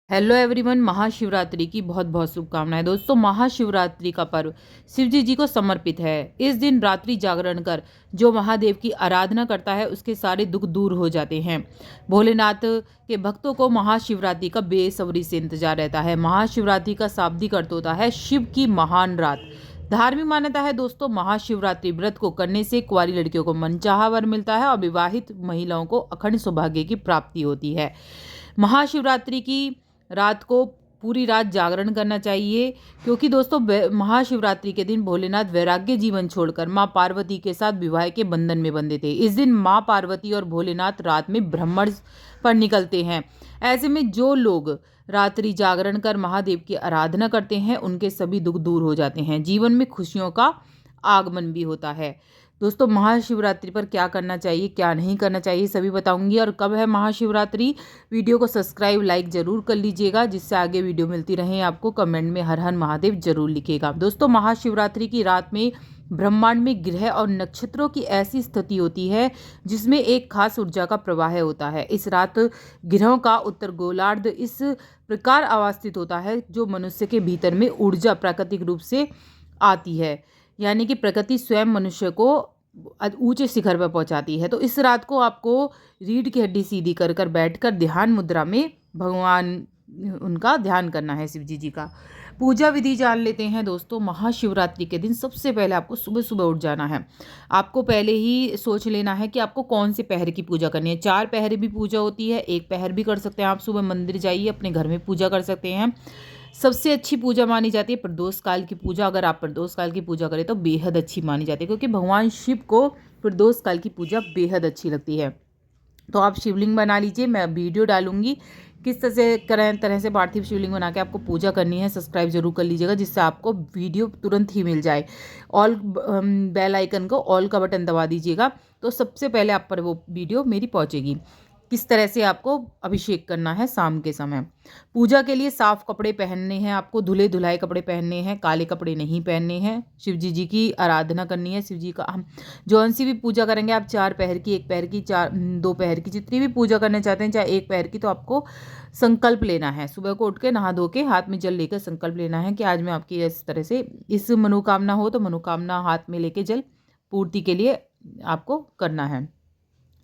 Hello everyone, Mahashivratri की बहुत बहुत शुभकामनाएं। दोस्तों, महाशिवरात्रि का पर्व शिव जी को समर्पित है। इस दिन रात्रि जागरण कर जो महादेव की आराधना करता है उसके सारे दुख दूर हो जाते हैं। भोलेनाथ के भक्तों को महाशिवरात्रि का बेसब्री से इंतजार रहता है। महाशिवरात्रि का शाब्दिक अर्थ होता है शिव की महान रात। धार्मिक मान्यता है दोस्तों, महाशिवरात्रि व्रत को करने से कुंवारी लड़कियों को मनचाहा वर मिलता है और विवाहित महिलाओं को अखंड सौभाग्य की प्राप्ति होती है। महाशिवरात्रि की रात को पूरी रात जागरण करना चाहिए, क्योंकि दोस्तों महाशिवरात्रि के दिन भोलेनाथ वैराग्य जीवन छोड़कर मां पार्वती के साथ विवाह के बंधन में बंधे थे। इस दिन मां पार्वती और भोलेनाथ रात में भ्रमण पर निकलते हैं। ऐसे में जो लोग रात्रि जागरण कर महादेव की आराधना करते हैं उनके सभी दुख दूर हो जाते हैं, जीवन में खुशियों का आगमन भी होता है। दोस्तों, महाशिवरात्रि पर क्या करना चाहिए, क्या नहीं करना चाहिए, सभी बताऊंगी। और कब है महाशिवरात्रि, वीडियो को सब्सक्राइब लाइक जरूर कर लीजिएगा, जिससे आगे वीडियो मिलती रहे आपको। कमेंट में हर हर महादेव जरूर लिखिएगा। दोस्तों, महाशिवरात्रि की रात में ब्रह्मांड में ग्रह और नक्षत्रों की ऐसी स्थिति होती है जिसमें एक खास ऊर्जा का प्रवाह होता है। इस रात ग्रहों का उत्तर गोलार्ध इस प्रकार अवस्थित होता है जो मनुष्य के भीतर में ऊर्जा प्राकृतिक रूप से आती है, यानी कि प्रकृति स्वयं मनुष्य को ऊंचे शिखर पर पहुंचाती है। तो इस रात को आपको रीढ़ की हड्डी सीधी कर कर बैठकर ध्यान मुद्रा में भगवान उनका ध्यान करना है, शिव जी का। पूजा विधि जान लेते हैं दोस्तों। महाशिवरात्रि के दिन सबसे पहले आपको सुबह सुबह उठ जाना है। आपको पहले ही सोच लेना है कि आपको कौन से पहर की पूजा करनी है। 4 पहर भी पूजा होती है, 1 पहर भी कर सकते हैं। आप सुबह मंदिर जाइए, अपने घर में पूजा कर सकते हैं। सबसे अच्छी पूजा मानी जाती है प्रदोष काल की पूजा। अगर आप प्रदोष काल की पूजा करें तो बेहद अच्छी मानी जाती है, क्योंकि भगवान शिव को प्रदोष काल की पूजा बेहद अच्छी लगती है। तो आप शिवलिंग बना लीजिए, मैं वीडियो डालूंगी किस तरह से पार्थिव शिवलिंग बना के आपको पूजा करनी है। सब्सक्राइब जरूर कर लीजिएगा, जिससे आपको वीडियो तुरंत ही मिल जाए। ऑल बेल आइकन को ऑल का बटन दबा दीजिएगा, तो सबसे पहले आप पर वो वीडियो मेरी पहुंचेगी। किस तरह से आपको अभिषेक करना है शाम के समय। पूजा के लिए साफ कपड़े पहनने हैं, आपको धुले धुलाए कपड़े पहनने हैं, काले कपड़े नहीं पहनने हैं। शिव जी की आराधना करनी है। शिव जी का हम जौन सी भी पूजा करेंगे, आप 4 पहर की, 1 पहर की, 2 पहर की, जितनी भी पूजा करना चाहते हैं, चाहे 1 पहर की, तो आपको संकल्प लेना है। सुबह को उठ के नहा धो के हाथ में जल लेकर संकल्प लेना है कि आज मैं आपकी इस तरह से इस मनोकामना हो तो मनोकामना हाथ में लेके जल पूर्ति के लिए आपको करना है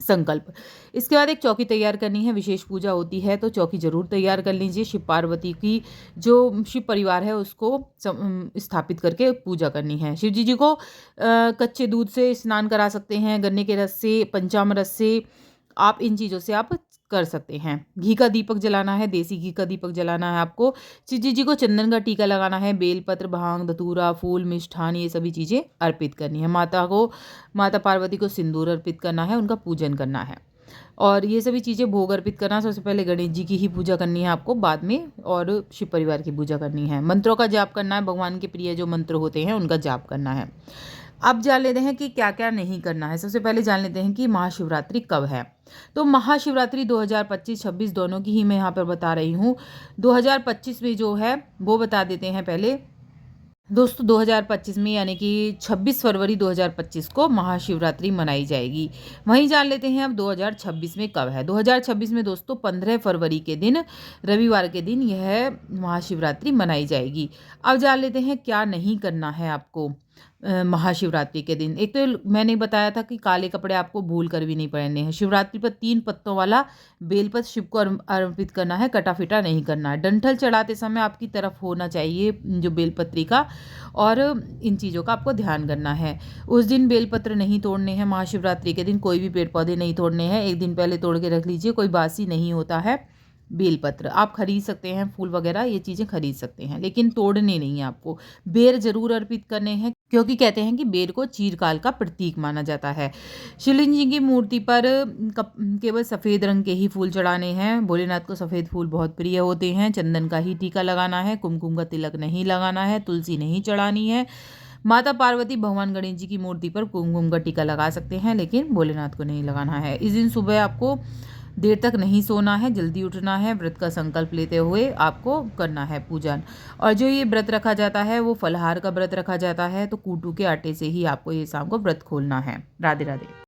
संकल्प। इसके बाद एक चौकी तैयार करनी है। विशेष पूजा होती है तो चौकी जरूर तैयार कर लीजिए। शिव पार्वती की जो शिव परिवार है उसको स्थापित करके पूजा करनी है। शिव जी को कच्चे दूध से स्नान करा सकते हैं, गन्ने के रस से, पंचामृत से, आप इन चीज़ों से आप कर सकते हैं। घी का दीपक जलाना है, देसी घी का दीपक जलाना है आपको। शिव जी को चंदन का टीका लगाना है। बेलपत्र, भांग, धतूरा, फूल, मिष्ठान, ये सभी चीज़ें अर्पित करनी है। माता पार्वती को सिंदूर अर्पित करना है, उनका पूजन करना है। और ये सभी चीज़ें भोग अर्पित करना। सबसे पहले गणेश जी की ही पूजा करनी है आपको, बाद में और शिव परिवार की पूजा करनी है। मंत्रों का जाप करना है, भगवान के प्रिय जो मंत्र होते हैं उनका जाप करना है। अब जान लेते हैं कि क्या क्या नहीं करना है। सबसे पहले जान लेते हैं कि महाशिवरात्रि कब है। तो महाशिवरात्रि 2025-26 दोनों की ही मैं यहाँ पर बता रही हूँ। 2025 में जो है वो बता देते हैं पहले दोस्तों। 2025 में यानी कि 26 फरवरी 2025 को महाशिवरात्रि मनाई जाएगी। वहीं जान लेते हैं अब 2026 में कब है। 2026 में दोस्तों 15 फरवरी के दिन, रविवार के दिन यह महाशिवरात्रि मनाई जाएगी। अब जान लेते हैं क्या नहीं करना है आपको महाशिवरात्रि के दिन। एक तो मैंने बताया था कि काले कपड़े आपको भूल कर भी नहीं पहनने हैं। शिवरात्रि पर 3 पत्तों वाला बेलपत्र शिव को अर्पित करना है, कटा फिटा नहीं करना है। डंठल चढ़ाते समय आपकी तरफ होना चाहिए जो बेलपत्री का, और इन चीज़ों का आपको ध्यान करना है। उस दिन बेलपत्र नहीं तोड़ने हैं। महाशिवरात्रि के दिन कोई भी पेड़ पौधे नहीं तोड़ने हैं, एक दिन पहले तोड़ के रख लीजिए। कोई बासी नहीं होता है बेलपत्र। आप खरीद सकते हैं, फूल वगैरह ये चीज़ें खरीद सकते हैं, लेकिन तोड़ने नहीं है आपको। बेर जरूर अर्पित करने हैं, क्योंकि कहते हैं कि बेर को चीरकाल का प्रतीक माना जाता है। शिवलिंग जी की मूर्ति पर केवल सफ़ेद रंग के ही फूल चढ़ाने हैं। भोलेनाथ को सफ़ेद फूल बहुत प्रिय होते हैं। चंदन का ही टीका लगाना है, कुमकुम का तिलक नहीं लगाना है, तुलसी नहीं चढ़ानी है। माता पार्वती, भगवान गणेश जी की मूर्ति पर कुमकुम का टीका लगा सकते हैं, लेकिन भोलेनाथ को नहीं लगाना है। इस दिन सुबह आपको देर तक नहीं सोना है, जल्दी उठना है। व्रत का संकल्प लेते हुए आपको करना है पूजन। और जो ये व्रत रखा जाता है वो फलाहार का व्रत रखा जाता है, तो कूटू के आटे से ही आपको ये शाम को व्रत खोलना है। राधे राधे।